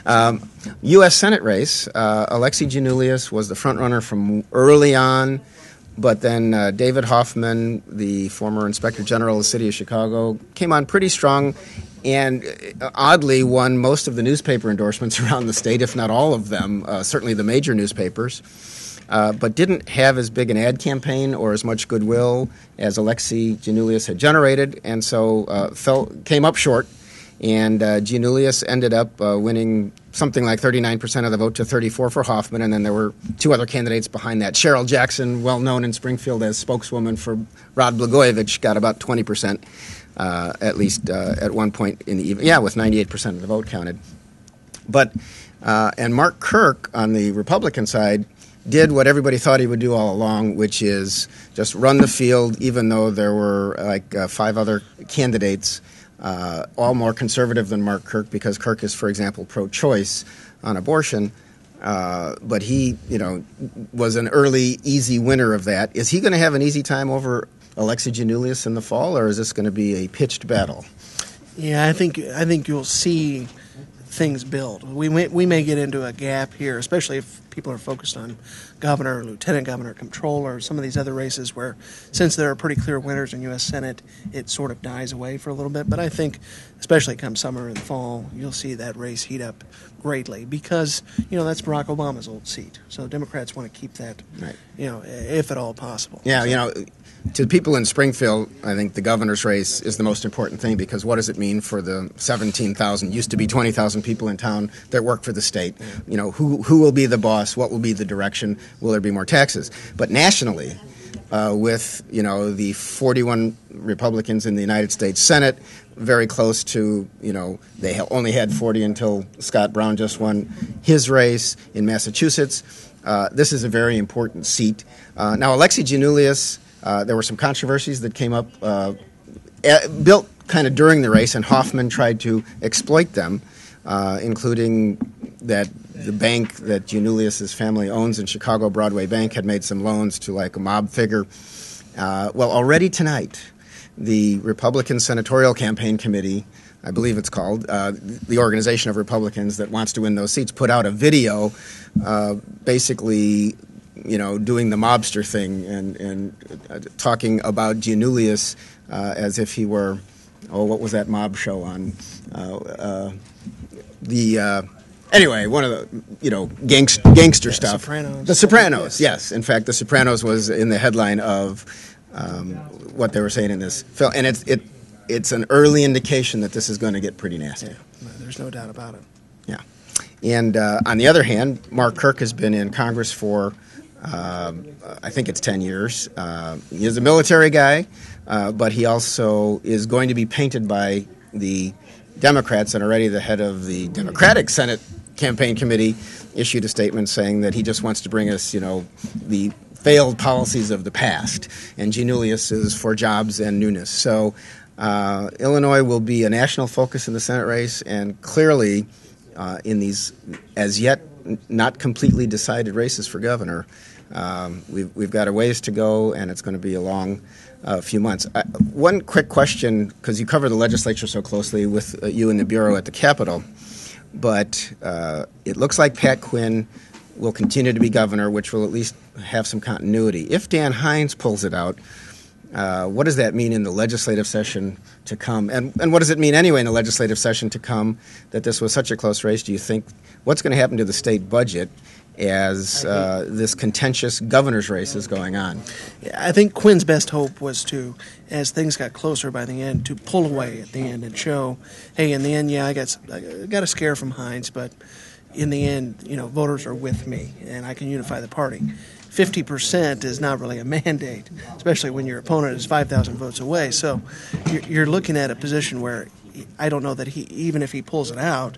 U.S. Senate race, Alexei Giannoulias was the front runner from early on, but then David Hoffman, the former Inspector General of the City of Chicago, came on pretty strong and oddly won most of the newspaper endorsements around the state, if not all of them, certainly the major newspapers. But didn't have as big an ad campaign or as much goodwill as Alexei Giannoulias had generated, and so came up short. And Giannoulias ended up winning something like 39% of the vote to 34% for Hoffman, and then there were two other candidates behind that. Cheryl Jackson, well known in Springfield as spokeswoman for Rod Blagojevich, got about 20%, at least at one point in the evening. Yeah, with 98% of the vote counted. But and Mark Kirk on the Republican side did what everybody thought he would do all along, which is just run the field, even though there were like five other candidates, all more conservative than Mark Kirk, because Kirk is, for example, pro-choice on abortion. But he, was an early, easy winner of that. Is he going to have an easy time over Alexei Giannoulias in the fall, or is this going to be a pitched battle? Yeah, I think you'll see things build. We may get into a gap here, especially if people are focused on governor, lieutenant governor, comptroller, some of these other races where, since there are pretty clear winners in U.S. Senate, it sort of dies away for a little bit. But I think, especially come summer and fall, you'll see that race heat up greatly because, that's Barack Obama's old seat. So Democrats want to keep that, right, if at all possible. Yeah, to people in Springfield, I think the governor's race is the most important thing because what does it mean for the 17,000, used to be 20,000 people in town that work for the state? Yeah. Who will be the boss? What will be the direction? Will there be more taxes? But nationally, with the 41 Republicans in the United States Senate, very close to, they only had 40 until Scott Brown just won his race in Massachusetts. This is a very important seat. Now, Alexei Giannoulias, there were some controversies that came up, built kind of during the race, and Hoffman tried to exploit them, including that the bank that Giannoulias' family owns in Chicago, Broadway Bank, had made some loans to like a mob figure. Well, already tonight, the Republican Senatorial Campaign Committee, I believe it's called, the organization of Republicans that wants to win those seats, put out a video basically doing the mobster thing and talking about Giannoulias as if he were, what was that mob show on? Anyway, one of the, gangster stuff. Sopranos. The Sopranos, yes. In fact, The Sopranos was in the headline of what they were saying in this film. And it's an early indication that this is going to get pretty nasty. Yeah, there's no doubt about it. Yeah. And on the other hand, Mark Kirk has been in Congress for, I think it's 10 years. He is a military guy, but he also is going to be painted by the Democrats, and already the head of the Democratic Senate Campaign Committee issued a statement saying that he just wants to bring us, the failed policies of the past, and Giannoulias is for jobs and newness. So Illinois will be a national focus in the Senate race, and clearly in these as yet not completely decided races for governor, we've got a ways to go, and it's going to be a long few months. One quick question, because you cover the legislature so closely with you and the Bureau at the Capitol, but it looks like Pat Quinn will continue to be governor, which will at least have some continuity. If Dan Hines pulls it out, what does that mean in the legislative session to come? And what does it mean anyway in the legislative session to come that this was such a close race? Do you think, what's going to happen to the state budget as this contentious governor's race is going on? I think Quinn's best hope was to, as things got closer by the end, to pull away at the end and show, hey, in the end, I got a scare from Hines, but in the end, voters are with me, and I can unify the party. 50% is not really a mandate, especially when your opponent is 5,000 votes away. So you're looking at a position where I don't know that even if he pulls it out,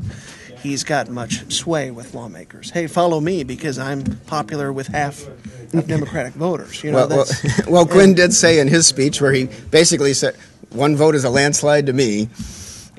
he's got much sway with lawmakers. Hey, follow me because I'm popular with half of Democratic voters. Quinn did say in his speech where he basically said, one vote is a landslide to me.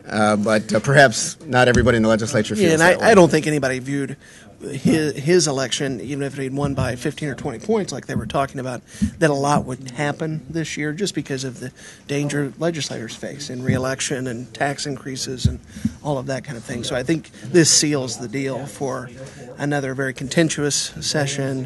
but perhaps not everybody in the legislature feels and that way. I don't think anybody viewed his election, even if he'd won by 15 or 20 points like they were talking about, that a lot would happen this year just because of the danger legislators face in re-election and tax increases and all of that kind of thing. So I think this seals the deal for another very contentious session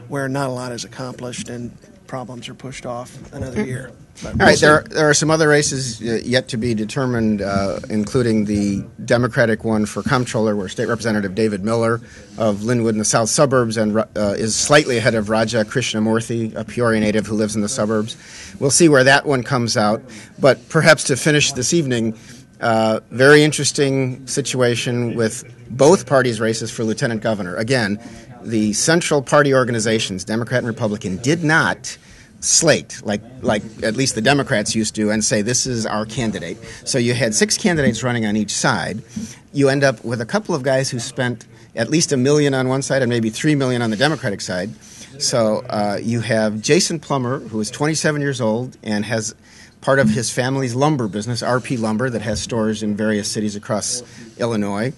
where not a lot is accomplished and problems are pushed off another year. All right, there are some other races yet to be determined, including the Democratic one for comptroller, where State Representative David Miller of Linwood in the south suburbs and is slightly ahead of Raja Krishnamurthy, a Peoria native who lives in the suburbs. We'll see where that one comes out. But perhaps to finish this evening, very interesting situation with both parties' races for lieutenant governor. Again, the central party organizations, Democrat and Republican, did not slate, like at least the Democrats used to, and say, this is our candidate. So you had 6 candidates running on each side. You end up with a couple of guys who spent at least $1 million on one side and maybe $3 million on the Democratic side. So you have Jason Plummer, who is 27 years old and has part of his family's lumber business, RP Lumber, that has stores in various cities across Illinois,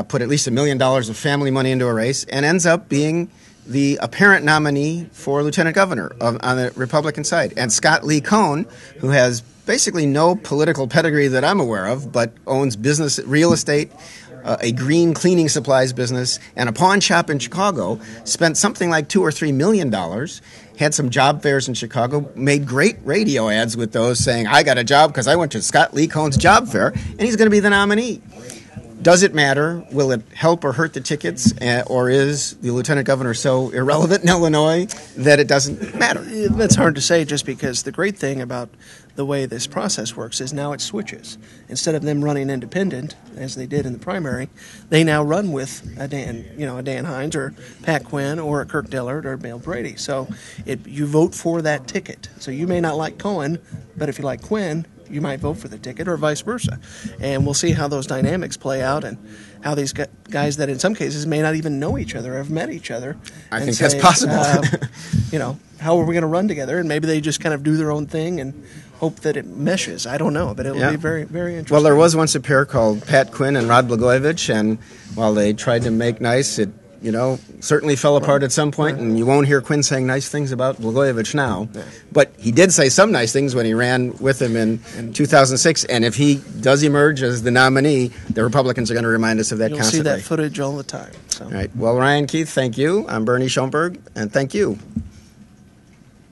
put at least $1 million of family money into a race and ends up being the apparent nominee for lieutenant governor on the Republican side. And Scott Lee Cohn, who has basically no political pedigree that I'm aware of, but owns business, real estate, a green cleaning supplies business, and a pawn shop in Chicago, spent something like $2 or $3 million, had some job fairs in Chicago, made great radio ads with those saying, I got a job because I went to Scott Lee Cohn's job fair, and he's going to be the nominee. Does it matter? Will it help or hurt the tickets? Or is the lieutenant governor so irrelevant in Illinois that it doesn't matter? That's hard to say, just because the great thing about the way this process works is now it switches. Instead of them running independent, as they did in the primary, they now run with a Dan Hines or Pat Quinn or a Kirk Dillard or Bill Brady. So you vote for that ticket. So you may not like Cohen, but if you like Quinn, you might vote for the ticket, or vice versa. And we'll see how those dynamics play out and how these guys that in some cases may not even know each other, have met each other. I think that's possible. How are we going to run together? And maybe they just kind of do their own thing and hope that it meshes. I don't know, but it will be very, very interesting. Well, there was once a pair called Pat Quinn and Rod Blagojevich, and while they tried to make nice, it certainly fell apart at some point, and you won't hear Quinn saying nice things about Blagojevich now. Yeah. But he did say some nice things when he ran with him in 2006, and if he does emerge as the nominee, the Republicans are going to remind us of that constantly. You'll see that footage all the time. So. All right. Well, Ryan Keith, thank you. I'm Bernie Schoenburg, and thank you.